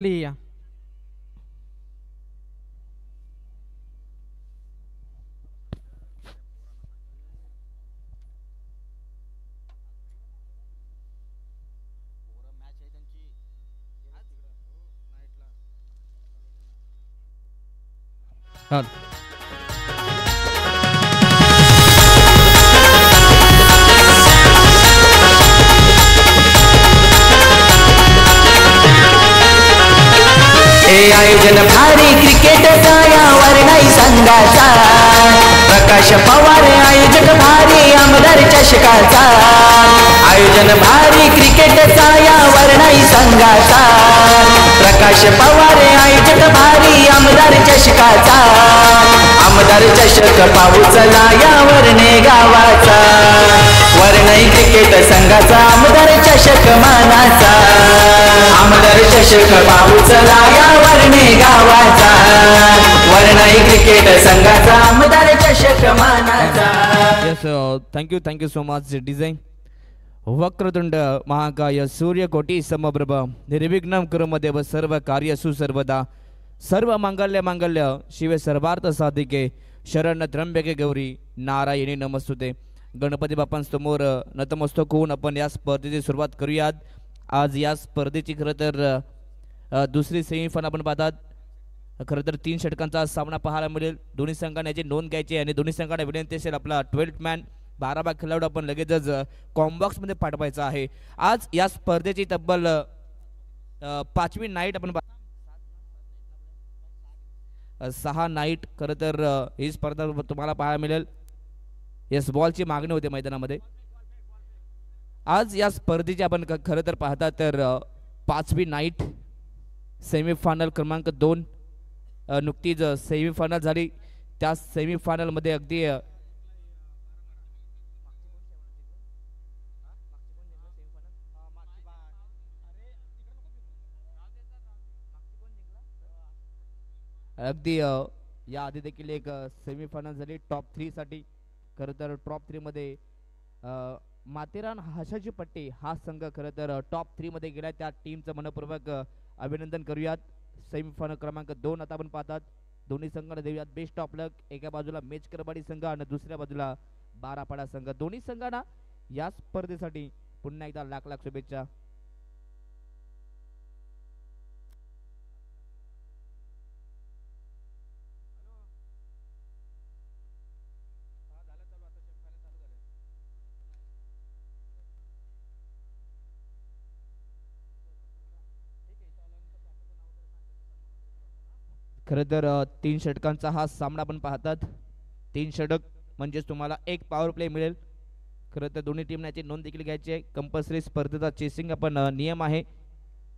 लिया हा हे आयोजन भारी क्रिकेटचा यावर नाही संघाचा प्रकाश पवार आयोजक भारी आमदार चषकाचा आयोजन भारी क्रिकेटचा यावर नाही संघाचा प्रकाश पवार आयोजक भारी आमदार चषकाचा आमदार चषक पाऊचला यावर ने गावाचा वरणाई क्रिकेट संघाचा आमदार चषक मानाचा आमदार चषक पाऊचला यावर ने गावाचा वरणाई क्रिकेट संघाचा आमदार चषक मानाचा. Yes thank you so much design वक्रतुंड महाकाय सूर्यकोटी समप्रभ निर्विघ्नं कुरुमदेव सर्व कार्यसु सर्वदा सर्व मांगल्य शिवे सर्वार्थ साधिके शरण त्र्यंबके गौरी नारायणी नमस्तुते. गणपती बाप्पांसमोर नतमस्तक होऊन आपण या स्पर्धेची सुरुवात करूयात. आज या स्पर्धेची खरं तर दुसरी सेमीफायनल आपण पाहतात. खरं तर 3 षटकांचा सामना पाहायला मिळेल. दोन्ही संघांनी याची नोंद घ्यायची आणि दोन्ही संघांना विनंती असेल आपला 12th मॅन 12 खेळाडू आपण लगेचच कॉम्बॉक्समध्ये पाठवायचा आहे. आज या स्पर्धेची तब्बल 5वी नाईट आपण 6 नाईट खरं तर ही स्पर्धा तुम्हाला पाहायला मिळेल. येस बॉलची मागणी होते मैदानामध्ये. आज या स्पर्धेची आपण खरं तर पाहता तर 5वी नाईट सेमीफायनल क्रमांक 2 नुकतीच सेमीफायनल झाली. त्या सेमीफायनलमध्ये अगदी अगदी या आधी देखील एक सेमीफायनल झाली टॉप 3 साठी. खरं तर टॉप 3 मध्ये माथेरान हाशाची पट्टी हा संघ खरं तर टॉप 3 मध्ये गेला. त्या टीमचं मनपूर्वक अभिनंदन करूयात. सेमीफायनल क्रमांक 2 आता आपण पाहतात. दोन्ही संघांना देऊयात बेस्ट ऑफ लक. एका बाजूला मेच करबाडी संघ आणि दुसऱ्या बाजूला बारापाडा संघ. दोन्ही संघांना या स्पर्धेसाठी पुन्हा एकदा लाख लाख शुभेच्छा. खरं तर 3 षटकांचा हा सामना आपण पाहतात. 3 षटक म्हणजेच तुम्हाला एक पॉवर प्ले मिळेल. खरं तर दोन्ही टीमने याची नोंद देखील घ्यायची आहे. कंपल्सरी स्पर्धेचा चेसिंग आपण नियम आहे.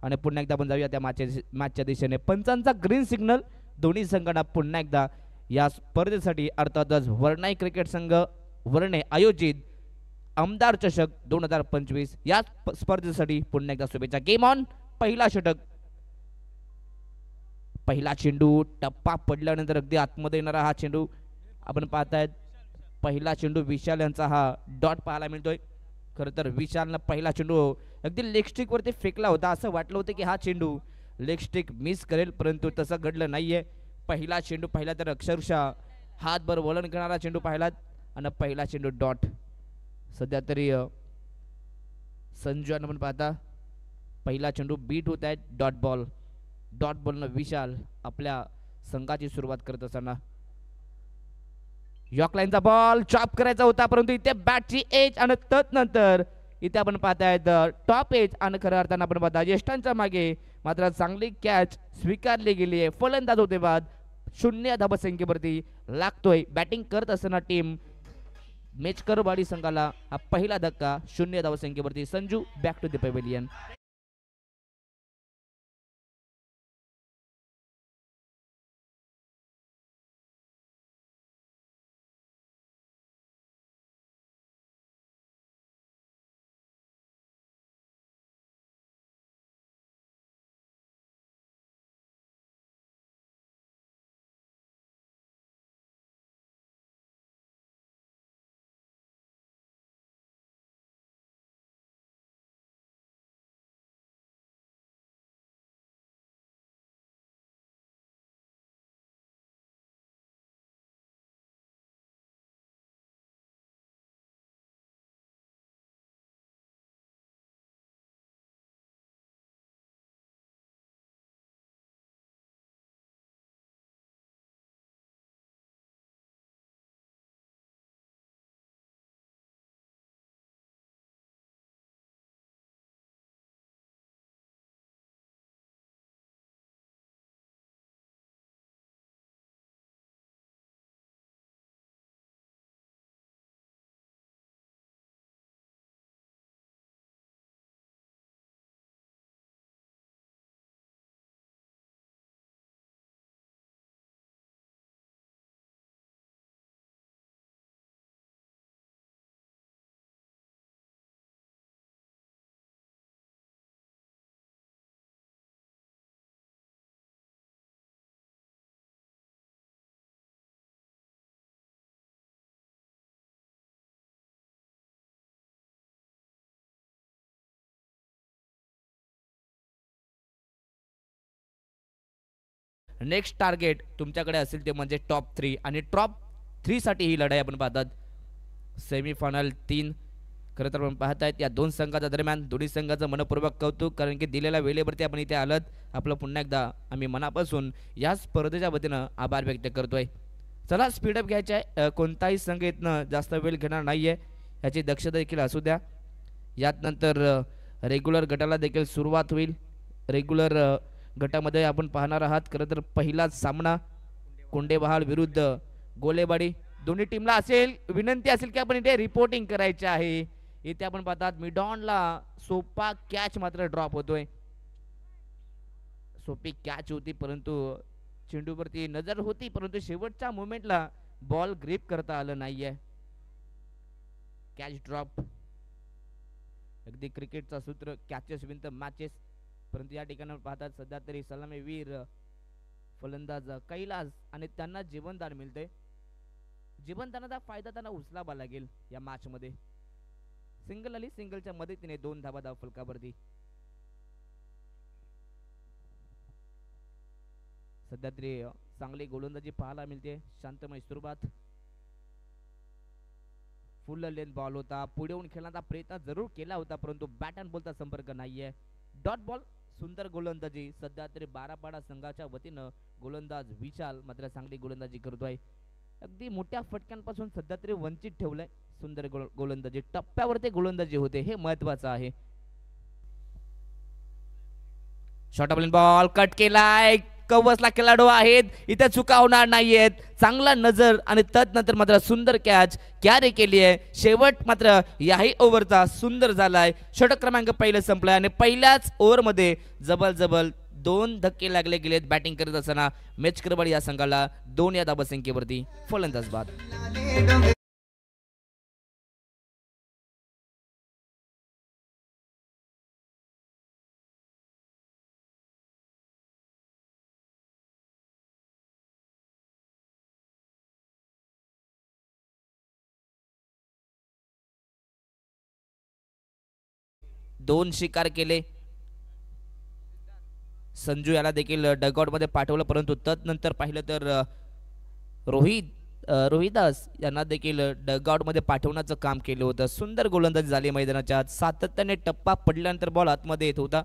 आणि पुन्हा एकदा आपण जाऊया त्या मॅचच्या दिशेने. पंचांचा ग्रीन सिग्नल दोन्ही संघांना पुन्हा एकदा या स्पर्धेसाठी अर्थातच वरणाई क्रिकेट संघ वरणे आयोजित आमदार चषक 2025 या स्पर्धेसाठी पुन्हा एकदा शुभेच्छा. Game on. पहिला षटक. पहिला चेंडू टप्पा पडल्यानंतर अगदी आतमध्ये येणारा हा चेंडू आपण पाहतायत. पहिला चेंडू विशाल यांचा हा डॉट पाहायला मिळतोय. खरं तर विशालनं पहिला चेंडू अगदी लेग स्टिक वरती फेकला होता. असं वाटलं होतं की हा चेंडू लेग स्टिक मिस करेल परंतु तसं घडलं नाहीये. पहिला चेंडू पाहिला तर अक्षरशः हातभर वळण करणारा चेंडू पाहिलात आणि पहिला चेंडू डॉट. सध्या तरी संजू आपण पाहता पहिला चेंडू बीट होत आहेत डॉट बॉल. डॉट बॉलनं विशाल आपल्या संघाची सुरुवात करत असताना यॉक लाईनचा बॉल चॉप करायचा होता परंतु इथे बॅटची एज आणि तदनंतर इथे आपण पाहतायत टॉप एज आणि खऱ्या अर्थानं आपण पाहता ज्येष्ठांच्या मागे मात्र चांगली कॅच स्वीकारली गेली आहे. फलंदाज होते बाद 0 धावसंख्येवरती लागतोय. बॅटिंग करत असताना टीम मेचकरवाडी संघाला हा पहिला धक्का 0 धावसंख्येवरती. Sanju back to the pavilion. Next target तुमच्याकडे असेल ते म्हणजे टॉप 3 आणि टॉप 3 साठी ही लढाई आपण पाहतात. सेमीफायनल 3 खरं तर आपण पाहतायत या दोन संघाच्या दरम्यान. दोन्ही संघाचं मनपूर्वक कौतुक, कारण की दिलेल्या वेळेवरती आपण इथे आलात. आपलं पुन्हा एकदा आम्ही मनापासून या स्पर्धेच्या वतीनं आभार व्यक्त करतोय. चला स्पीडअप घ्यायचं आहे. कोणताही संघ इथनं जास्त वेळ घेणार नाही आहे याची दक्षता देखील असू द्या. यात नंतर रेग्युलर गटाला देखील सुरुवात होईल. रेग्युलर गटामध्ये आपण पाहणार आहात खरं तर पहिलाच सामना कोंडेबहाल विरुद्ध गोलेवाडी. दोन्ही टीमला असेल विनंती असेल की आपण इथे रिपोर्टिंग करायचे आहे. इथे आपण पाहतात मिडॉनला सोपा कॅच मात्र ड्रॉप होतोय. सोपी कॅच होती परंतु चेंडूवरती नजर होती परंतु शेवटच्या मोमेंटला बॉल ग्रिप करता आलं नाहीये. Catch drop. अगदी क्रिकेटचा सूत्र कॅचेस विन द मॅचेस. परंतु या ठिकाणी पाहतात सध्या तरी सलामीवीर फलंदाज कैलास आणि त्यांना जीवनदान मिळते. जीवनदानाचा फायदा त्यांना उचलावा लागेल या मॅच मध्ये. सिंगल आली, सिंगलच्या मदतीने 2 धावा धाव फलकावरती. सध्या तरी चांगली गोलंदाजी पाहायला मिळते. शांतमय सुरुवात. फुल लेंथ बॉल होता. पुढे येऊन खेळण्याचा प्रयत्न जरूर केला होता परंतु बॅट अँड बॉलचा संपर्क नाहीये. Dot ball. सुंदर गोलंदाजी. सध्या तरी बारापाडा संघाच्या वतीनं गोलंदाज विशाल मात्र चांगली गोलंदाजी करतोय. अगदी मोठ्या फटक्यांपासून सध्या तरी वंचित ठेवलंय. सुंदर गोलंदाजी. टप्प्यावरती गोलंदाजी होते हे महत्वाचं आहे. शॉर्ट ऑफ बॉल कट केलाय. कवचला खेळाडू आहेत इथे चुका होणार नाहीयेत. चांगला नजर आणि तदनंतर मात्र सुंदर कॅच कॅरी केली आहे. शेवट मात्र याही ओव्हरचा सुंदर झालाय. षटक क्रमांक पहिलं संपलाय आणि पहिल्याच ओव्हरमध्ये जबल 2 धक्के लागले गेलेत. बॅटिंग करत असताना मेचकरवाड या संघाला 2 या धावसंख्येवरती फलंदाज बाद. दोन शिकार केले. संजू याला देखील डगआउट मध्ये पाठवलं परंतु तदनंतर पाहिलं तर रोहिदास यांना देखील डगआउट मध्ये पाठवण्याचं काम केलं होतं. सुंदर गोलंदाजी झाली मैदानाच्या आत. सातत्याने टप्पा पडल्यानंतर बॉल आतमध्ये येत होता.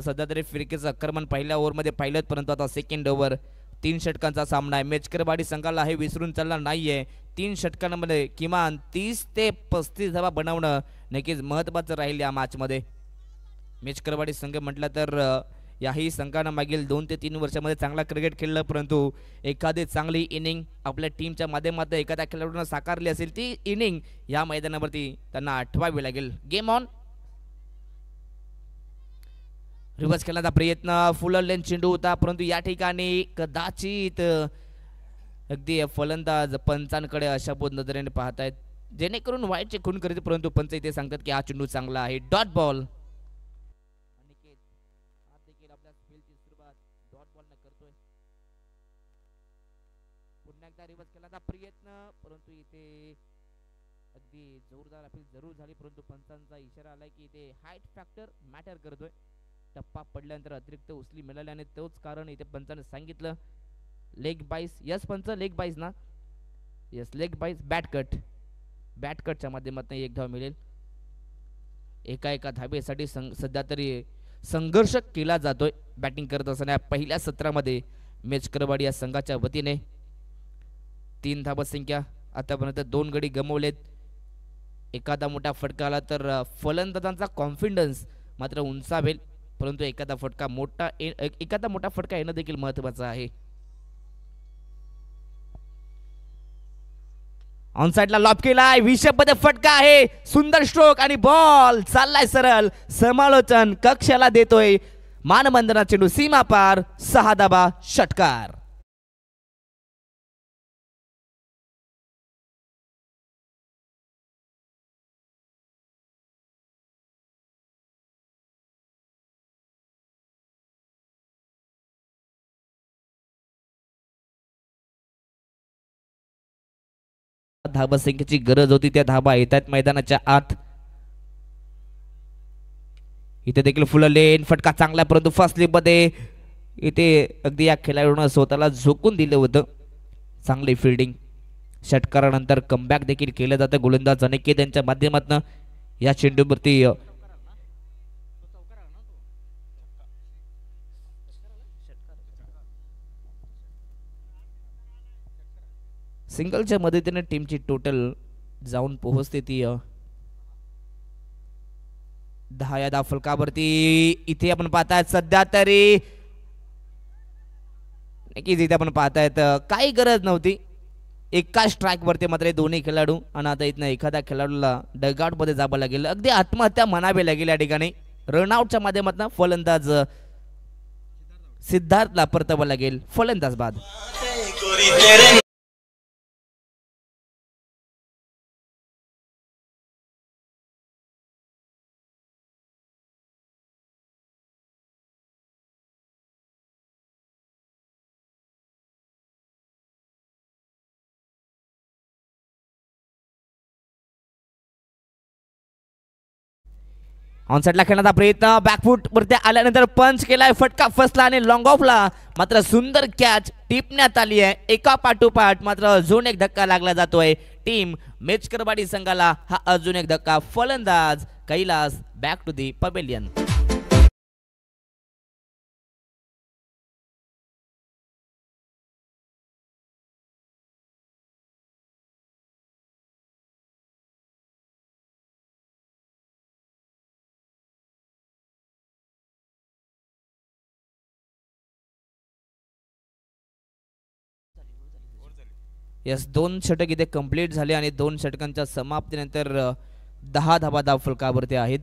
सध्या तरी फिरकीचं आक्रमण पहिल्या ओव्हरमध्ये पाहिलं परंतु आता सेकंड ओव्हर. 3 षटकांचा सामना आहे. मेचकरवाडी संघाला हे विसरून चालणार नाहीये. 3 षटकांमध्ये किमान 30 ते 35 धावा बनवणं नक्कीच महत्त्वाचं राहील या मॅच मध्ये. मेचकरवाडी संघ म्हटलं तर याही संघानं मागील 2 ते 3 वर्षामध्ये चांगला क्रिकेट खेळलं परंतु एखादी चांगली इनिंग आपल्या टीमच्या माध्यमातून एखाद्या खेळाडूंना साकारली असेल ती इनिंग या मैदानावरती त्यांना आठवावी लागेल. Game on. रिव्हर्स खेळण्याचा प्रयत्न. फुल लेंथ चेंडू होता परंतु या ठिकाणी कदाचित अगदी फलंदाज पंचांकडे अशा बोध नजरेने पाहतायत जेणेकरून वाईटचे खून करते परंतु पंच इथे सांगतात की हा चेंडू चांगला आहे. Dot ball. पुन्हा एकदा रिव्हर्स खेळण्याचा प्रयत्न परंतु इथे अगदी जोरदार अपील जरूर झाली परंतु पंचांचा इशारा आलाय की इथे हाईट फॅक्टर मॅटर करतोय. टप्पा पडल्यानंतर अतिरिक्त उचली मिळाल्याने तोच कारण इथे पंचाने सांगितलं. लेग बाईस. यस पंच लेग बाईस ना. यस लेग बाईस. बॅट कटच्या माध्यमातून 1 धाव मिळेल. एका धावेसाठी सध्या तरी संघर्ष केला जातोय बॅटिंग करत असताना. पहिल्या सत्रामध्ये मेचकरवाडी या संघाच्या वतीने 3 धावसंख्या. आतापर्यंत 2 गडी गमावलेत. एखादा मोठा फटका आला तर फलंदाजांचा कॉन्फिडन्स मात्र उंचावेल परंतु एखादा मोठा फटका येणं देखील महत्त्वाचं आहे. ऑन साइडला लॉब केलाय. विषपमध्ये फटका आहे. सुंदर स्ट्रोक आणि बॉल चाललाय सरळ. समालोचन कक्षाला देतोय मानबंधना चेंडू सीमा पार. 6 धावा षटकार. धावसंख्येची गरज होती त्या धावा येतात मैदानाच्या आत. इथे देखील फुल लेन फटका चांगला परंतु फर्स्ट स्लिप मध्ये इथे अगदी या खेळाडूनं स्वतःला झोकून दिलं होतं. चांगली फिल्डिंग. षटकारानंतर कमबॅक देखील केलं जातं गोलंदाज अनिकेत यांच्या माध्यमातून. या चेंडूवरती सिंगलच्या मदतीने टीमची टोटल जाऊन पोहोचते ती 10 या धावफलकावरती. इथे आपण पाहतायत सध्या तरी नक्कीच इथे आपण पाहतायत काही गरज नव्हती. एका स्ट्राईक वरती मात्र दोन्ही खेळाडू आणि आता इथनं एखाद्या खेळाडूला डगआउट मध्ये जावं लागेल. अगदी आत्महत्या म्हणावी लागेल या ठिकाणी. रनआउटच्या माध्यमातून फलंदाज सिद्धार्थला परतावं लागेल. फलंदाज बाद. ऑनसाइडला खेळण्याचा प्रयत्न. बॅकफूट वरती आल्यानंतर पंच केलाय. फटका फसला आणि लॉंग ऑफला मात्र सुंदर कॅच टिपण्यात आली आहे. एका पाठोपाठ मात्र अजून एक धक्का लागला जातोय टीम मेचकरवाडी संघाला. हा अजून एक धक्का. फलंदाज Kailas back to the pavilion. Yes 2 षटक इथे कंप्लीट झाले आणि 2 षटकांच्या समाप्तीनंतर 10 धावा धावफलकावरती आहेत.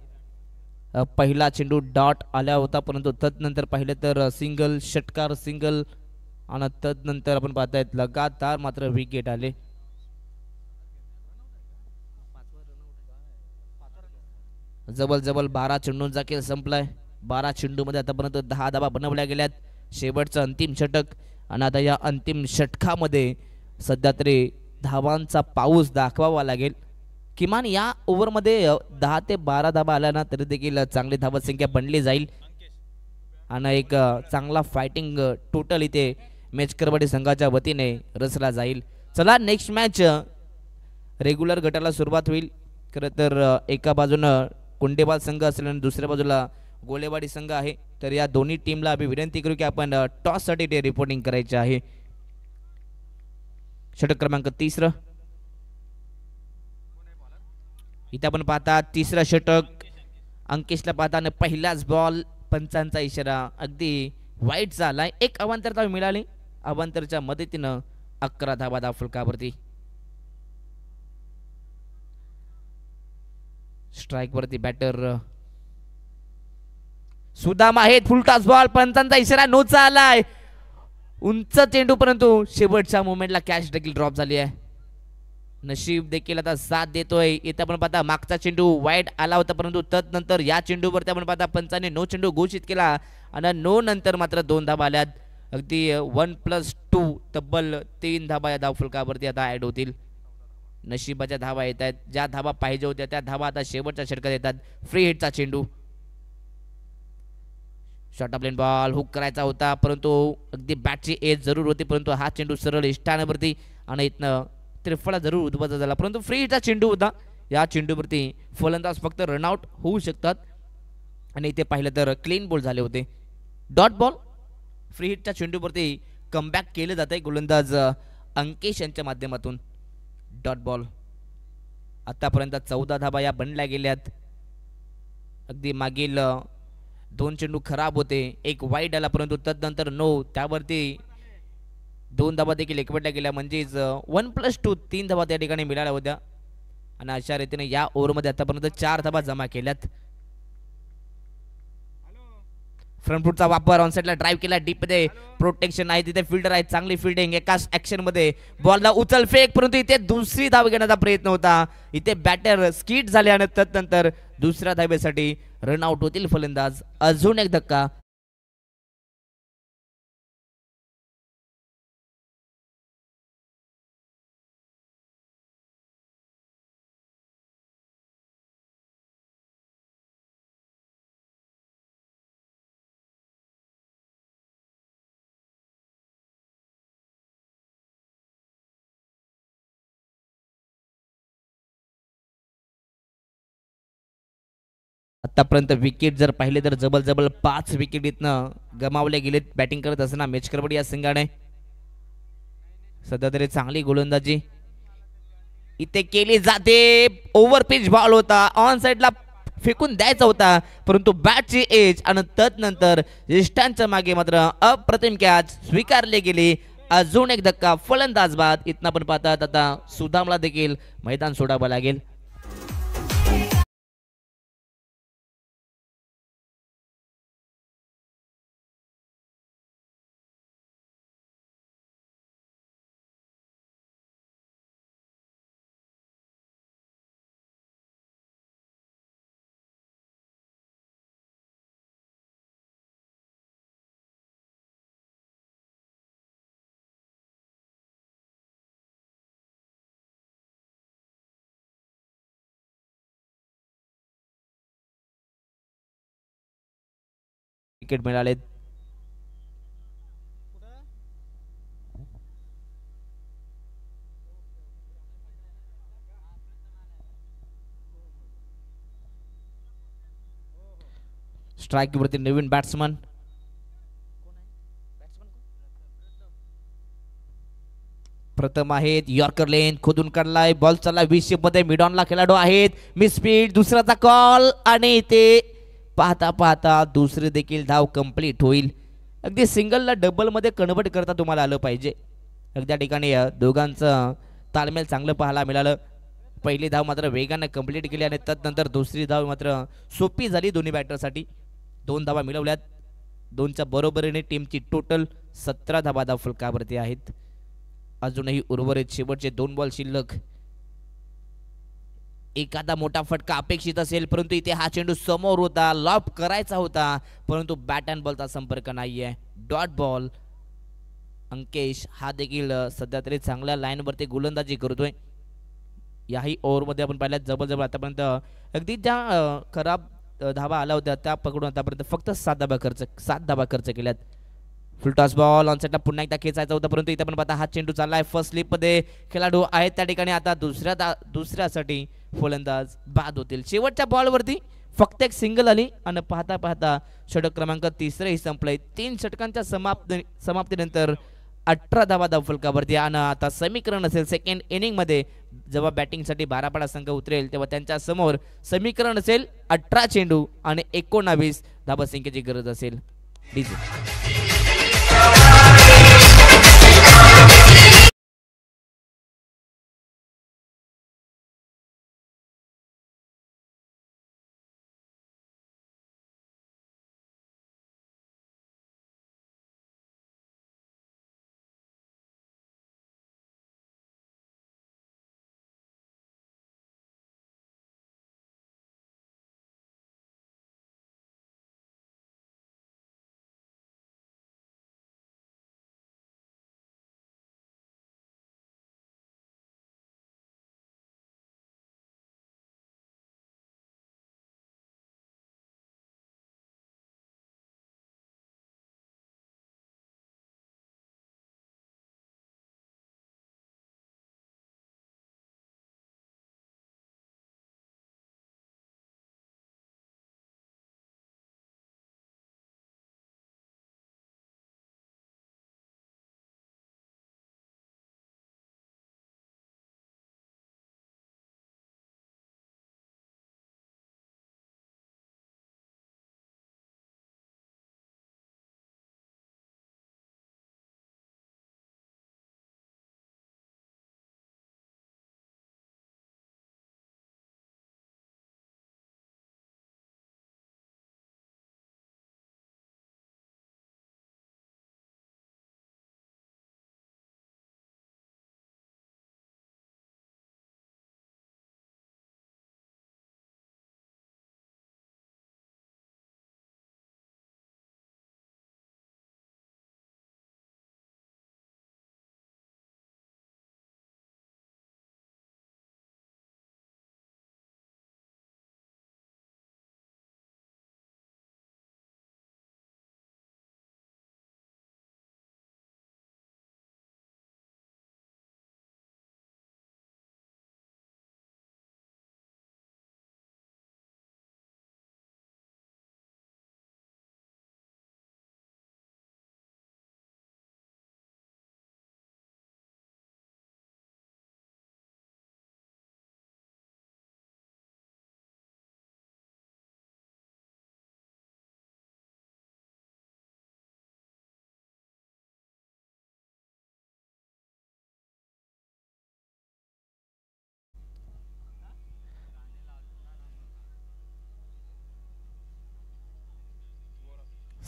पहिला चेंडू डॉट आला होता परंतु तदनंतर पाहिलं तर सिंगल षटकार सिंगल आणि तदनंतर आपण पाहतायत लगातार मात्र विकेट आले. जवळ जवळ 12 चेंडूंचा खेळ संपलाय. 12 चेंडूमध्ये आतापर्यंत 10 धावा बनवल्या गेल्यात. शेवटचं अंतिम षटक आणि आता या अंतिम षटकामध्ये सध्या तरी धावांचा पाऊस दाखवावा लागेल. किमान या ओव्हरमध्ये 10 ते 12 धावा आल्या ना तरी देखील चांगली धावसंख्या बनली जाईल आणि एक चांगला फायटिंग टोटल इथे मेचकरवाडी संघाच्या वतीने रचला जाईल. चला नेक्स्ट मॅच रेग्युलर गटाला सुरुवात होईल. खरं तर एका बाजूनं कुंडेबाल संघ असेल आणि दुसऱ्या बाजूला गोलेवाडी संघ आहे. तर या दोन्ही टीमला आम्ही विनंती करू की आपण टॉससाठी ते रिपोर्टिंग करायचे आहे. षटक क्रमांक 3 इथे आपण पाहता. तिसरा षटक अंकेशला पाहताना पहिलाच बॉल पंचांचा इशारा अगदी वाईट झालाय. एक अवांतर धाव मिळाली. अवांतरच्या मदतीनं 11 धावा धावफलकावरती. स्ट्राइक वरती बॅटर सुदाम आहेत. फुलटॉस बॉल पंचांचा इशारा नोचा आलाय. उंच चेंडू परंतु शेवटच्या मोमेंटला कॅच देखील ड्रॉप झाली आहे. नशीब देखील आता साथ देतोय. इथे आपण पाहता मागचा चेंडू वाईट आला होता परंतु तदनंतर या चेंडूवरती आपण पाहता पंचाने नो चेंडू घोषित केला आणि नो नंतर मात्र 2 धावा आल्यात. अगदी 1+2 तब्बल 3 धावा या धावफलकावरती आता ऍड होतील. नशिबाच्या धावा येत आहेत. ज्या धावा पाहिजे होत्या त्या धावा आता शेवटच्या षटकात येतात. फ्री हिटचा चेंडू. Short of lane ball hook करायचा होता परंतु अगदी बॅटची एज जरूर होती परंतु हा चेंडू सरळ इष्टांवरती आणि इथनं त्रिफळा जरूर उद्भवत झाला परंतु फ्री हिटचा चेंडू होता. या चेंडूवरती फलंदाज फक्त रनआउट होऊ शकतात आणि इथे पाहिलं तर क्लीन बॉल झाले होते. Dot ball. फ्री हिटच्या चेंडूवरती कमबॅक केलं जात आहे गोलंदाज अंकेश यांच्या माध्यमातून. Dot ball. आतापर्यंत 14 धावा या बनल्या गेल्यात. अगदी मागील 2 चेंडू खराब होते. एक वाईट आला परंतु तदनंतर नो त्यावरती 2 धावा देखील एकवटल्या गेल्या म्हणजेच 1+2 3 धावा त्या ठिकाणी मिळाल्या होत्या आणि अशा रीतीने या ओव्हरमध्ये आतापर्यंत 4 धावा जमा केल्यात. फ्रंट फुटचा वापर ऑनसाइडला ड्राइव्ह केला. डीप मध्ये प्रोटेक्शन आहे. तिथे फिल्डर आहे. चांगली फिल्डिंग. एकाच ऍक्शन मध्ये बॉलला उचल फेक परंतु इथे दुसरी धाव घेण्याचा प्रयत्न होता. इथे बॅटर स्किट झाले आणि तदनंतर दुसऱ्या धावेसाठी रनआउट होतील फलंदाज. अजून एक धक्का. आतापर्यंत विकेट जर पाहिले तर जबल जबल 5 विकेट इथनं गमावले गेलेत बॅटिंग करत असताना मॅच करबडी या संघाने. सध्या तरी चांगली गोलंदाजी इथे केली जाते. ओव्हर पिच बॉल होता, ऑन साइडला फेकून द्यायचा होता, परंतु बॅटची एज आणि तदनंतर इष्टांच्या मागे मात्र अप्रतिम कॅच स्वीकारले गेले. अजून एक धक्का फलंदाज बाद. इथनं पण पाहतात आता सुदामला देखील मैदान सोडावं लागेल. विकेट मिळाले. स्ट्राईक वरती नवीन बॅट्समन प्रथम आहेत. यॉर्कर लेन खोदून काढलाय, बॉल चालला 20 मध्ये. मिडॉनला खेळाडू आहेत. मिस स्पीड दुसऱ्याचा कॉल आणि इथे पाहता पाहता दुसरी देखील धाव कंप्लीट होईल. अगदी सिंगलला डबल मध्ये कन्वर्ट करता तुम्हाला आलं पाहिजे. अगदी ठिकाणी दोघांचं ताळमेळ चांगलं पाहायला मिळालं. पहिली धाव मात्र वेगाने कंप्लीट केली आणि तदनंतर दुसरी धाव मात्र सोपी झाली दोन्ही बॅटरसाठी. 2 धावा मिळवल्यात. 2च्या बरोबरीने टीमची टोटल 17 धावा फलकावरती आहेत. अजूनही उर्वरित शेवटचे 2 बॉल शिल्लक. एखादा मोठा फटका अपेक्षित असेल, परंतु इथे हा चेंडू समोर होता, लॉब करायचा होता, परंतु बॅट अँड बॉलचा संपर्क नाहीये. Dot ball. अंकेश हा देखील सध्या तरी चांगल्या लाईनवरती गोलंदाजी करतोय. याही ओव्हरमध्ये आपण पाहिल्यात जबरजबर आतापर्यंत अगदी ज्या खराब धावा आल्या होत्या त्या पकडून आतापर्यंत फक्त 7 धावा खर्च केल्यात. फुलटॉस बॉल ऑन साइडला पुन्हा एकदा खेचायचा होता, परंतु इथे पण पाहता हा चेंडू चाललाय. फर्स्ट स्लिप मध्ये खेळाडू आहेत त्या ठिकाणी. आता दुसऱ्यासाठी फलंदाज बाद होतील. शेवटच्या बॉलवरती फक्त एक सिंगल आली आणि पाहता पाहता षटक क्रमांक 3 संपलंय. 3 षटकांच्या समाप्तीनंतर 18 धावा फलकावरती. आणि आता समीकरण असेल सेकंड इनिंग मध्ये जेव्हा बॅटिंगसाठी बारापाडा संघ उतरेल तेव्हा त्यांच्या समोर समीकरण असेल 18 चेंडू आणि 19 धावसंख्येची गरज असेल. डीजे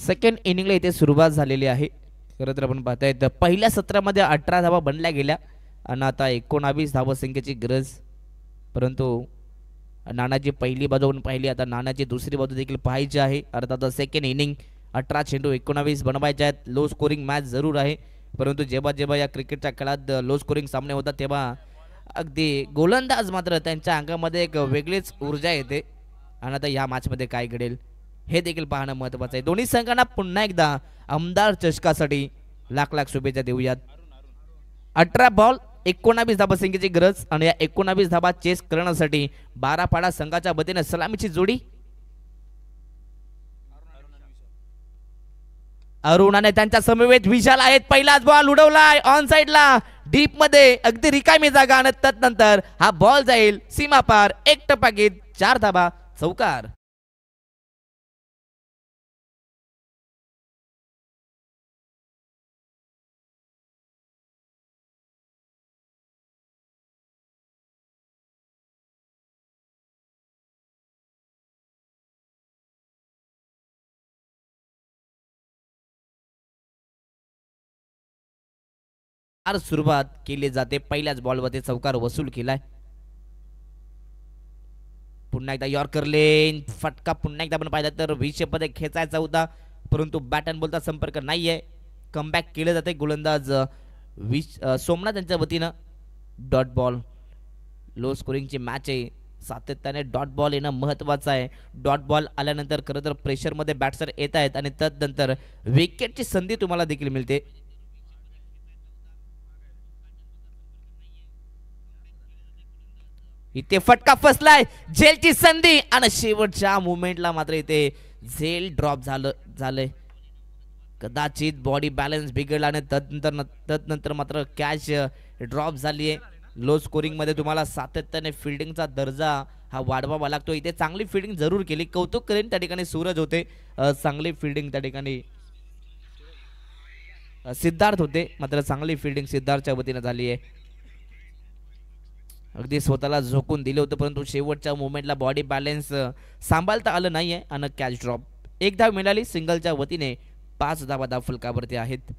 सेकंड इनिंगला इथे सुरुवात झालेली आहे. खरं तर आपण पाहताय तर पहिल्या सत्रामध्ये 18 धावा बनल्या गेल्या आणि आता 19 धावसंख्येची गरज. परंतु नानाची पहिली बाजू आपण पाहिली, आता नानाची दुसरी बाजू देखील पाहायची आहे. अर्थात सेकंड इनिंग 18 चेंडू 19 बनवायचे आहेत. लो स्कोरिंग मॅच जरूर आहे, परंतु जेव्हा जेव्हा या क्रिकेटच्या खेळात लो स्कोरिंग सामने होतात तेव्हा अगदी गोलंदाज मात्र त्यांच्या अंगामध्ये एक वेगळीच ऊर्जा येते. आणि आता या मॅचमध्ये काय घडेल हे देखील पाहणं महत्त्वाचं आहे. दोन्ही संघांना पुन्हा एकदा आमदार चषकासाठी लाख लाख शुभेच्छा देऊयात. 18 बॉल 19 धावसंख्येची गरज आणि या 19 धावा चेस करण्यासाठी बारापाडा संघाच्या वतीने सलामीची जोडी. अरुण आणि त्यांच्या समवेत विशाल आहेत. पहिलाच बॉल उडवलाय ऑन साइडला डीप मध्ये, अगदी रिकामी जागा आणि तदनंतर हा बॉल जाईल सीमापार. एक टपाकीत 4 धावा चौकार. सुरुवात केली जाते. पहिल्याच बॉलमध्ये चौकार वसूल केलाय. पुन्हा एकदा यॉर्कर लेन फटका पुन्हा एकदा आपण पाहिला तर 20 मध्ये खेचायचा होता, परंतु बॅट अँड बॉलचा संपर्क नाहीये. कमबॅक केले जाते. गोलंदाज सोमनाथ यांच्या वतीनं डॉट बॉल. लो स्कोरिंगची मॅच आहे, सातत्याने डॉट बॉल येणं महत्त्वाचं आहे. डॉट बॉल आल्यानंतर खरं तर प्रेशरमध्ये बॅट्सर येत आहेत आणि तदनंतर विकेटची संधी तुम्हाला देखील मिळते. इथे फटका फसलाय, झेलची संधी आणि शेवटच्या मुवमेंटला मात्र इथे झेल ड्रॉप झालंय. कदाचित बॉडी बॅलन्स बिघडला आणि तदनंतर मात्र कॅच ड्रॉप झाली आहे. लो स्कोरिंग मध्ये तुम्हाला सातत्याने फिल्डिंगचा दर्जा हा वाढवावा लागतो. इथे चांगली फिल्डिंग जरूर केली, कौतुक करेन त्या ठिकाणी सूरज होते. चांगली फिल्डिंग त्या ठिकाणी सिद्धार्थ होते, मात्र चांगली फिल्डिंग सिद्धार्थच्या वतीने झाली आहे. अगदी स्वतःला झोकून दिले होते, परंतु शेवटच्या मोमेंटला बॉडी बॅलन्स सांभाळता आलं नाहीये आणि कॅच ड्रॉप. एक धाव मिळाली सिंगलच्या वतीने. 5 धावा धावफलकावरती आहेत.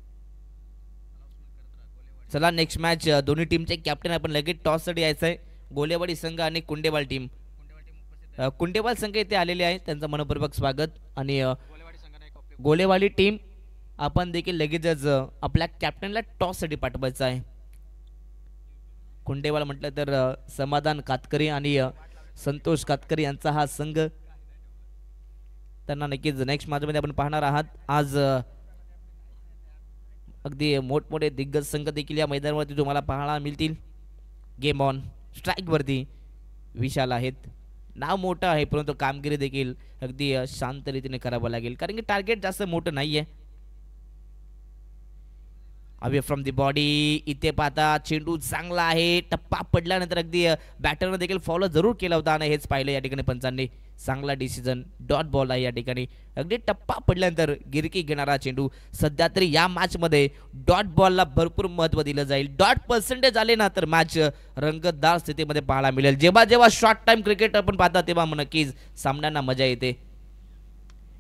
चला नेक्स्ट मॅच. दोन्ही टीमचे कॅप्टन आपण लगेच टॉससाठी यायचं आहे. गोलेवाडी संघ आणि कुंडेवाल टीम. कुंडेवाल संघ इथे आलेले आहे, त्यांचं मनपूर्वक स्वागत. आणि गोलेवाडी टीम आपण देखील लगेचच आपल्या कॅप्टनला टॉससाठी पाठवायचं आहे. कुंडेवाल म्हटलं तर समाधान कातकरी आणि संतोष कातकरी यांचा हा संघ. त्यांना नक्कीच नेक्स्ट मॅचमध्ये आपण पाहणार आहात. आज अगदी मोठमोठे दिग्गज संघ देखील या मैदानावरती तुम्हाला पाहायला मिळतील. गेम ऑन स्ट्राईक वरती विशाल आहेत. नाव मोठं आहे, परंतु कामगिरी देखील अगदी शांत रीतीने करावं लागेल, कारण की टार्गेट जास्त मोठं नाहीये. Away from the body. इथे पाहता चेंडू चांगला आहे, टप्पा पडल्यानंतर अगदी बॅटरनं देखील फॉलो जरूर केला होता आणि हेच पाहिलं या ठिकाणी पंचांनी. चांगला डिसिजन. डॉट बॉल आहे या ठिकाणी. अगदी टप्पा पडल्यानंतर गिरकी घेणारा चेंडू. सध्या तरी या मॅचमध्ये डॉट बॉलला भरपूर महत्त्व दिलं जाईल. डॉट पर्सेंटेज आले ना तर मॅच रंगतदार स्थितीमध्ये पाहायला मिळेल. जेव्हा जेव्हा शॉर्ट टाइम क्रिकेट आपण पाहता तेव्हा नक्कीच सामन्यांना मजा येते.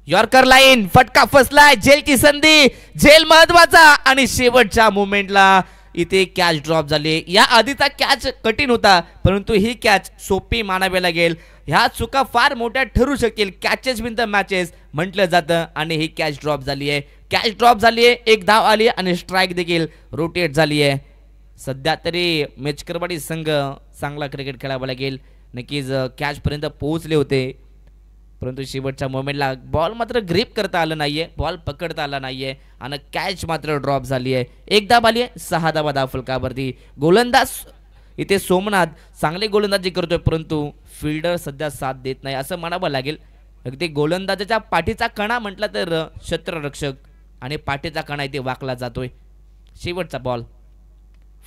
यॉर्कर लाईन फटका फसलाय, झेलची संधी, झेल महत्वाचा आणि शेवटच्या मोमेंटला इथे कॅच ड्रॉप झाली. या आधीचा कॅच कठीण होता, परंतु ही कॅच सोपी मानावी लागेल. ह्या चुका फार मोठ्या ठरू शकतील. कॅचेस विन द मॅचेस म्हटलं जातं आणि ही कॅच ड्रॉप झाली आहे. कॅच ड्रॉप झाली आहे, एक धाव आली आणि स्ट्राईक देखील रोटेट झाली आहे. सध्या तरी मेचकरवाडी संघ चांगला क्रिकेट खेळावा लागेल. नक्कीच कॅच पर्यंत पोहोचले होते, परंतु शेवटच्या मोमेंटला बॉल मात्र ग्रिप करता आलं नाहीये, बॉल पकडता आला नाहीये आणि कॅच मात्र ड्रॉप झाली आहे. एक धाव आली आहे, 6 धावा धावफलकावरती. गोलंदाज इथे सोमनाथ चांगले गोलंदाजी करतोय, परंतु फिल्डर सध्या साथ देत नाही असं म्हणावं लागेल. अगदी गोलंदाजाच्या पाठीचा कणा म्हटला तर क्षेत्ररक्षक आणि पाठीचा कणा इथे वाकला जातोय. शेवटचा बॉल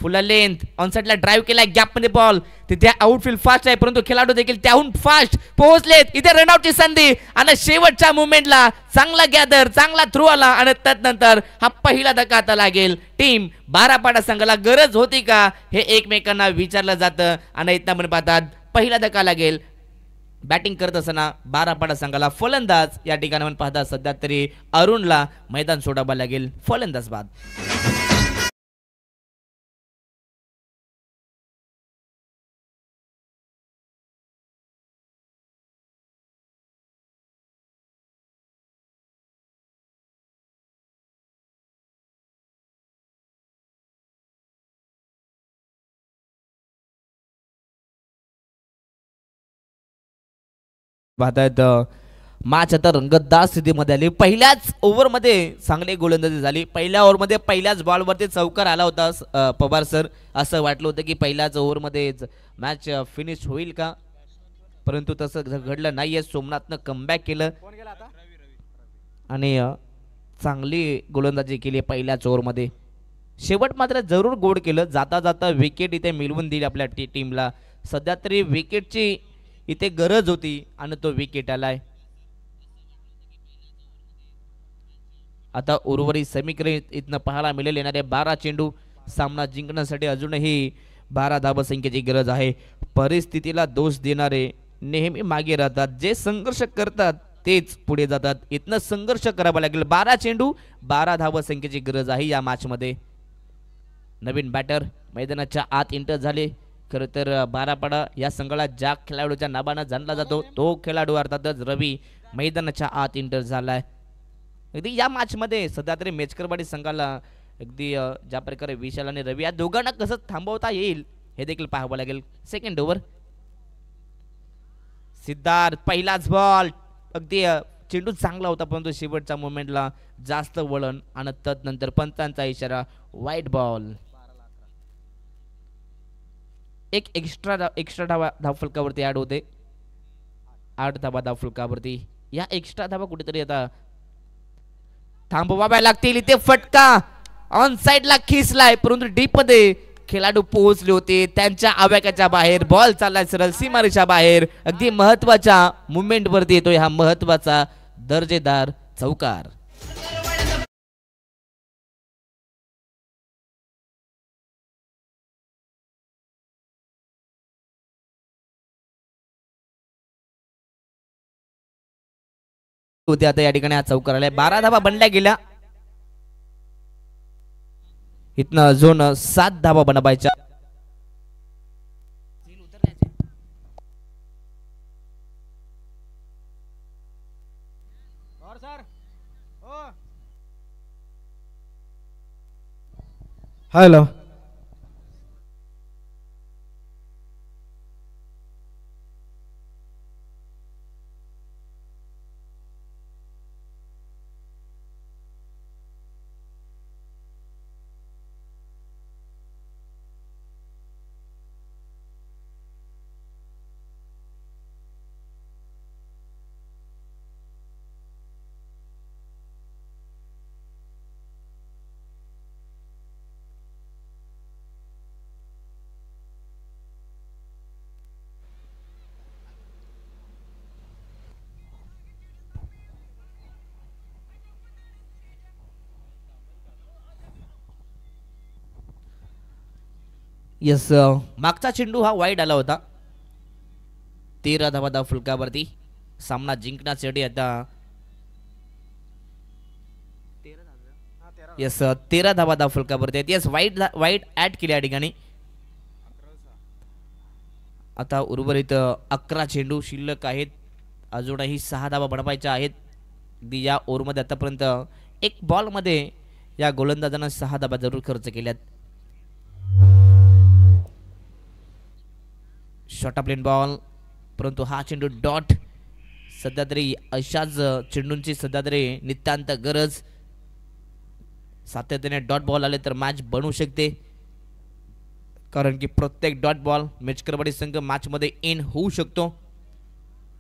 फुल लेंथ ऑन साइडला ड्राइव्ह केलाय, गॅप मध्ये बॉल. तिथे आउटफील्ड फास्ट आहे, परंतु खेळाडू देखील त्याहून फास्ट पोहोचलेत. इथे रनआउटची संधी आणि शेवटच्या मुवमेंटला चांगला गॅदर, चांगला थ्रू आला आणि त्यानंतर हा पहिला धक्का आता लागेल. टीम बारापाडा संघाला गरज होती का हे एकमेकांना विचारलं जातं आणि इथं आपण पाहतात पहिला धक्का लागेल. बॅटिंग करत असताना बारापाडा संघाला फलंदाज या ठिकाणी आपण पाहता सध्या तरी अरुणला मैदान सोडावं लागेल. फलंदाज बाद. पाहतायत मॅच आता रंगतदार स्थितीमध्ये आली. पहिल्याच ओव्हरमध्ये चांगली गोलंदाजी झाली. पहिल्या ओव्हरमध्ये पहिल्याच बॉलवरती चौकार आला होता पवार सर. असं वाटलं होतं की पहिल्याच ओव्हरमध्ये मॅच फिनिश होईल का, परंतु तसं घडलं नाहीये. सोमनाथनं कमबॅक केलं आणि चांगली गोलंदाजी केली पहिल्याच ओव्हरमध्ये. शेवट मात्र जरूर गोड केलं. जाता जाता विकेट इथे मिळवून दिली आपल्या टीमला. सध्या तरी विकेटची इथे गरज होती आणि तो विकेट आलाय. आता उर्वरित समीकरण इथनं पाहायला मिळेल. येणारे 12 चेंडू सामना जिंकण्यासाठी अजूनही 12 धावसंख्येची गरज आहे. परिस्थितीला दोष देणारे नेहमी मागे राहतात, जे संघर्ष करतात तेच पुढे जातात. इथनं संघर्ष करावा लागेल. 12 चेंडू 12 धावसंख्येची गरज आहे या मॅचमध्ये. नवीन बॅटर मैदानाच्या आत एंटर झाले. खरं तर बारापाडा या संघाला ज्या खेळाडूच्या नावानं जाणला जातो तो खेळाडू अर्थातच रवी मैदानाच्या आत एंटर झालाय. अगदी या मॅचमध्ये सध्या तरी मेचकरवाडी संघाला अगदी ज्या प्रकारे विशाल आणि रवी या दोघांना कसं थांबवता येईल हे देखील पाहावं लागेल. Second over. सिद्धार्थ पहिलाच बॉल. अगदी चेंडू चांगला होता परंतु शेवटच्या मोमेंटला जास्त वळण आणि तदनंतर पंचांचा इशारा वाईट बॉल. एक एक्स्ट्रा धावफलकावरती ऍड होते. 8 धावा धावफलकावरती. या एक्स्ट्रा धावा कुठेतरी आता थांबवाव्या लागतील. इथे फटका ऑन साइडला खिसलाय परंतु डीप मध्ये खेळाडू पोहोचले होते. त्यांच्या आवाक्याच्या बाहेर बॉल चाललाय सरळ सीमारेषा बाहेर. अगदी महत्वाच्या मुवमेंट वरती येतोय हा महत्वाचा दर्जेदार चौकार. होते आता या ठिकाणी हा चौकार आलाय. 12 धावा बनल्या गेल्या. इथनं अजून 7 धावा बनवायच्या. Hello yes. मागचा चेंडू हा वाईड आला होता. 13 धावा धाव फलकावरती. सामना जिंकण्यासाठी आता यस 13 धावा धाव फलकावरती आहेत. यस वाईट ऍड केली या ठिकाणी. आता उर्वरित 11 चेंडू शिल्लक आहेत. अजूनही 6 धावा बनवायच्या आहेत. या ओव्हरमध्ये आतापर्यंत एक बॉलमध्ये या गोलंदाजांना 6 धावा जरूर खर्च केल्यात. शॉर्ट प्लेन बॉल परंतु हा चेंडू डॉट. सध्या तरी अशाच चेंडूंची सध्या तरी नितांत गरज. सातत्याने डॉट बॉल आले तर मॅच बनवू शकते, कारण की प्रत्येक डॉट बॉल मेचकरवाडी संघ मॅच मध्ये इन होऊ शकतो.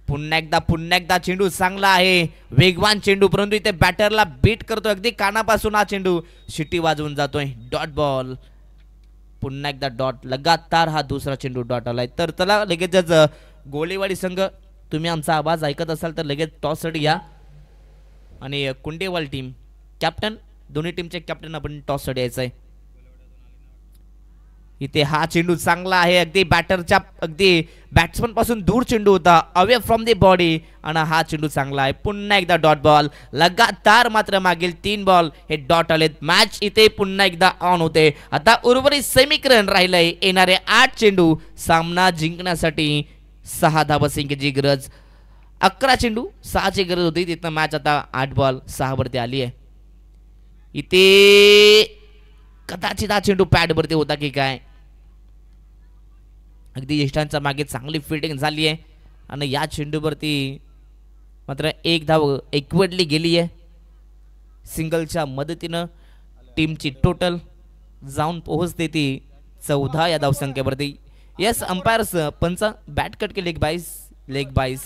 पुन्हा एकदा चेंडू चांगला आहे. वेगवान चेंडू परंतु इथे बॅटरला बीट करतोय. अगदी कानापासून हा चेंडू शिट्टी वाजवून जातोय. Dot ball. पुन्हा एकदा डॉट. लगातार हा दुसरा चेंडू डॉट आलाय. तर चला लगेचच गोलेवाडी संघ तुम्ही आमचा आवाज ऐकत असाल तर लगेच टॉस साठी या. आणि कुंडेवाल टीम कॅप्टन दोन्ही टीमचे कॅप्टन आपण टॉस साठी यायचंय. इथे हा चेंडू चांगला आहे, अगदी बॅटरच्या अगदी बॅट्समन पासून दूर चेंडू होता, अवे फ्रॉम द बॉडी, आणि हा चेंडू चांगला आहे. पुन्हा एकदा डॉट बॉल, लगातार मात्र मागील 3 बॉल हे डॉट आलेत. मॅच इथे पुन्हा एकदा ऑन होते. आता उर्वरित समीकरण राहिलंय, येणारे 8 चेंडू सामना जिंकण्यासाठी 6 धावसंख्येची गरज. 11 चेंडू 6ची गरज होती, तिथं मॅच आता 8 बॉल 6 वरती आली आहे. इथे कदाचित हा चेंडू पॅड वरती होता की काय, अगदी यष्टांच्या मागे चांगली फिल्डिंग झाली आहे आणि या चेंडूवरती मात्र 1 धाव एकवटली गेली आहे. सिंगलच्या मदतीनं टीमची टोटल जाऊन पोहोचते ती 14 या धावसंख्येवरती. यस अंपायर्स पंचा बॅट कट के लेग बाईस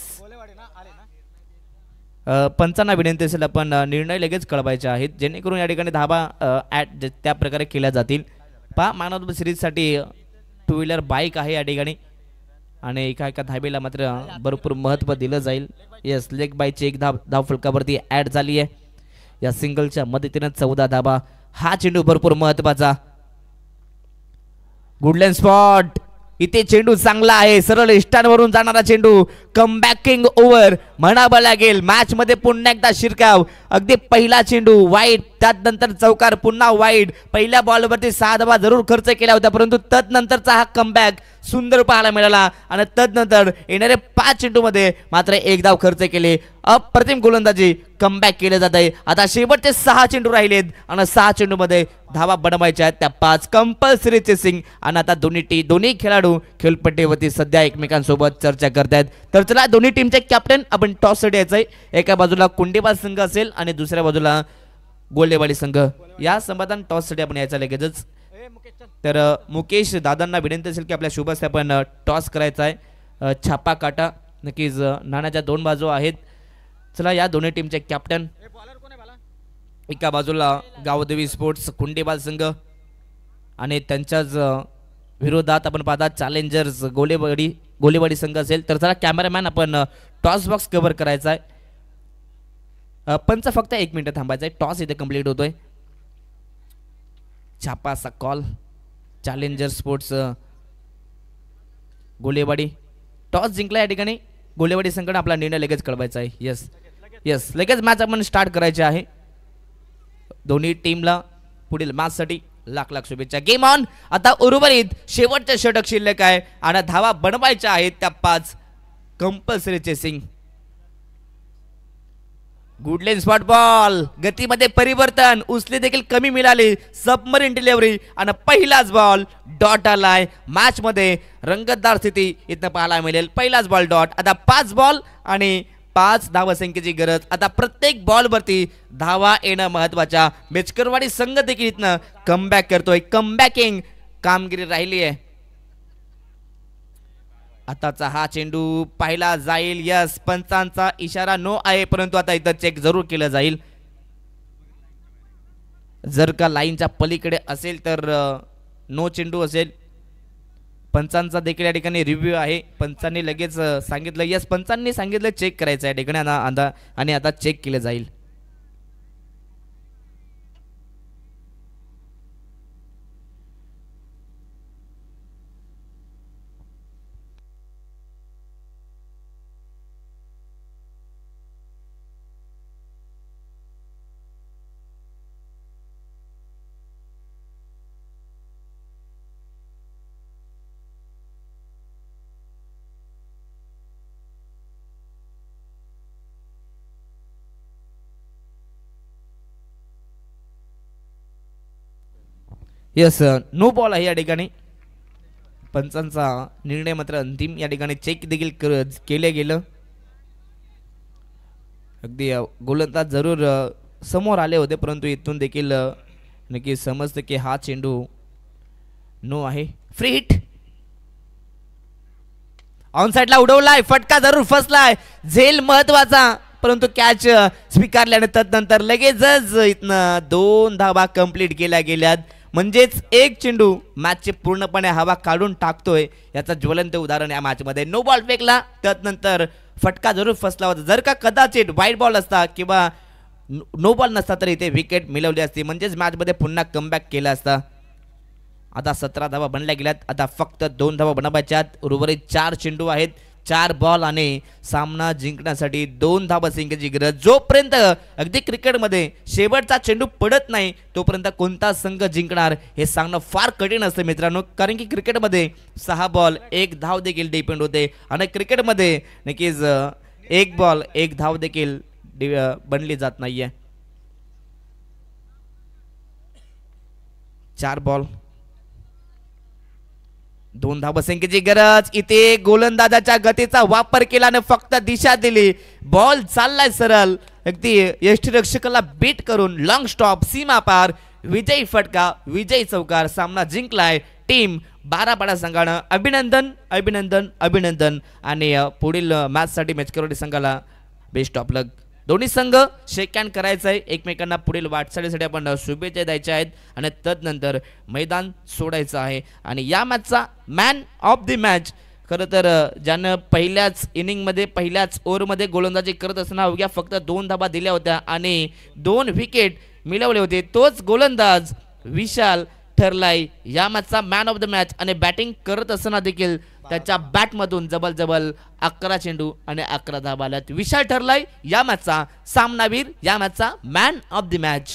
पंचांना विनंती असेल आपण निर्णय लगेच कळवायचे आहेत, जेणेकरून या ठिकाणी धावा त्या प्रकारे केल्या जातील. पहा मॅन ऑफ द सिरीजसाठी 2 व्हीलर बाईक आहे या ठिकाणी आणि एका धावेला मात्र भरपूर महत्त्व दिलं जाईल. यस लेग बायची 1 धाव फलकावरती ॲड झाली आहे. या सिंगलच्या मदतीनं 14 धावा. हा चेंडू भरपूर महत्त्वाचा. गुडलँड स्पॉट, इथे चेंडू चांगला आहे, सरळ इष्टांवरून जाणारा चेंडू, कमबॅकिंग ओव्हर म्हणावं लागेल. मॅच मध्ये पुन्हा एकदा शिरकाव. अगदी पहिला चेंडू वाईड, त्यानंतर चौकार, पुन्हा वाईड. पहिल्या बॉलवरती 6 धावा जरूर खर्च केल्या होत्या, परंतु तदनंतरचा हा कमबॅक सुंदर पाहायला मिळाला आणि तदनंतर येणारे 5 चेंडू मध्ये मात्र 1 धाव खर्च केले. अप्रतिम गोलंदाजी, कमबॅक केले जात आहे. आता शेवटचे 6 चेंडू राहिलेत आणि 6 चेंडू मध्ये धावा बनवायच्या आहेत, त्या 5 कंपल्सरी चेसिंग. आणि आता दोन्ही खेळाडू खेळपट्टीवरती सध्या एकमेकांसोबत चर्चा करतायत. तर चला दोन्ही टीमचे कॅप्टन आपण टॉस साठी यायचंय. एका बाजूला कुंडेबाज संघ असेल आणि दुसऱ्या बाजूला गोल्डेवाडी संघ. या संवादात टॉस साठी आपण यायचं लगेचच. तर मुकेश दादांना विनंती असेल की आपल्या शुभ आपण टॉस करायचा आहे. छापा काटा, नक्कीच नाण्याच्या 2 बाजू आहेत. चला या दोन्ही टीमचे कॅप्टन, एका बाजूला गावदेवी स्पोर्ट्स कुंडेबाज संघ आणि त्यांच्याच विरोधात आपण पाहता चॅलेंजर्स गोलेवाडी संघ असेल. तर चला कॅमेरामॅन आपण टॉस बॉक्स कव्हर करायचा आहे. पंच फक्त 1 मिनिट थांबायचं आहे, टॉस इथे कंप्लीट होतोय. छापाचा कॉल, चॅलेंजर स्पोर्ट्स गोलेवाडी टॉस जिंकला या ठिकाणी. गोलेवाडी संघाने आपला निर्णय लगेच कळवायचा आहे. यस लगेच मॅच आपण स्टार्ट करायची आहे. दोन्ही टीमला पुढील मॅच साठी लाख शुभेच्छा. Game on. आता उर्वरित शेवटचे षटक शिल्लक आहे आणि धावा बनवायच्या आहेत त्या 5 compulsory chasing. Good length spot ball, गतीमध्ये परिवर्तन, उचले देखील कमी मिळाली, सबमरीन डिलिव्हरी आणि पहिलाच बॉल डॉट आलाय. मॅच मध्ये रंगतदार स्थिती इथं पाहायला मिळेल. पहिलाच बॉल डॉट. आता 5 बॉल आणि 5 धावसंख्येची गरज. आता प्रत्येक बॉल वरती धावा येणं महत्वाच्या. मेचकरवाडी संघ देखील इथनं कमबॅक करतोय, कमबॅकिंग कामगिरी राहिली आहे. आताचा हा चेंडू पाहिला जाईल. यस पंचांचा इशारा नो आहे, परंतु आता इथं चेक जरूर केलं जाईल. जर का लाईनच्या पलीकडे असेल तर नो चेंडू असेल. पंचांचा देखील या ठिकाणी रिव्ह्यू आहे. पंचांनी लगेच सांगितलं, यस पंचांनी सांगितलं चेक करायचं या ठिकाणी आणि आता चेक केलं जाईल. यस नो बॉल आहे या ठिकाणी. पंचांचा निर्णय मात्र अंतिम या ठिकाणी चेक देखील केले गेलं. अगदी गोलंदाज जरूर समोर आले होते, परंतु इथून देखील नक्की समजतं की हा चेंडू नो आहे. फ्री हिट ऑन साइडला उडवलाय, फटका जरूर फसलाय, झेल महत्वाचा, परंतु कॅच स्वीकारल्याने तदनंतर लगेचच इथनं 2 धावा कंप्लीट केल्या गेल्यात. म्हणजेच 1 चेंडू मॅचचे पूर्णपणे हवा काढून टाकतोय, याचा ज्वलंत उदाहरण या मॅच मध्ये. नो बॉल फेकला, त्यानंतर फटका जरूर फसला होता. जर का कदाचित वाईट बॉल असता किंवा नो बॉल नसता तर इथे विकेट मिळवली असती, म्हणजेच मॅच मध्ये पुन्हा कमबॅक केला असता. आता 17 धावा बनल्या गेल्यात. आता फक्त 2 धावा बनवायच्यात. उर्वरित 4 चेंडू आहेत, 4 बॉल आणि सामना जिंकण्यासाठी 2 धावा संख्येची गरज. जोपर्यंत अगदी क्रिकेटमध्ये शेवटचा चेंडू पडत नाही तोपर्यंत कोणता संघ जिंकणार हे सांगणं फार कठीण असतं मित्रांनो, कारण की क्रिकेटमध्ये 6 बॉल 1 धाव देखील डिपेंड होते आणि क्रिकेटमध्ये नक्कीच 1 बॉल 1 धाव देखील बनली जात नाहीये. 4 बॉल 2 धावसंख्येची गरज. इथे गोलंदाजाच्या गतीचा वापर केल्याने फक्त दिशा दिली. बॉल चाललाय सरळ, अगदी यष्टीरक्षकाला बीट करून लॉंग स्टॉप, सीमा पार, विजयी फटका, विजयी चौकार. सामना जिंकलाय टीम 12 संघानं. अभिनंदन अभिनंदन अभिनंदन. आणि पुढील मॅच साठी मॅच करोडी संघाला बेस्ट ऑफ लक. दोन्ही संघ शेक हँड करायचं आहे एकमेकांना. पुढील वाटचालीसाठी आपण शुभेच्छा द्यायच्या आहेत आणि तदनंतर मैदान सोडायचं आहे. आणि या मॅचचा मॅन ऑफ द मॅच खरं तर ज्यानं पहिल्याच इनिंगमध्ये पहिल्याच ओव्हरमध्ये गोलंदाजी करत असताना अवघ्या फक्त 2 धाबा दिल्या होत्या आणि 2 विकेट मिळवले होते, तोच गोलंदाज विशाल ठरलाय या मॅचचा मॅन ऑफ द मॅच. आणि बॅटिंग करत असताना देखील त्याच्या बॅटमधून जबल 11 चेंडू आणि 11 धावा आल्यात. विशाल ठरलाय या मॅचचा सामनावीर, या मॅचचा मॅन ऑफ द मॅच.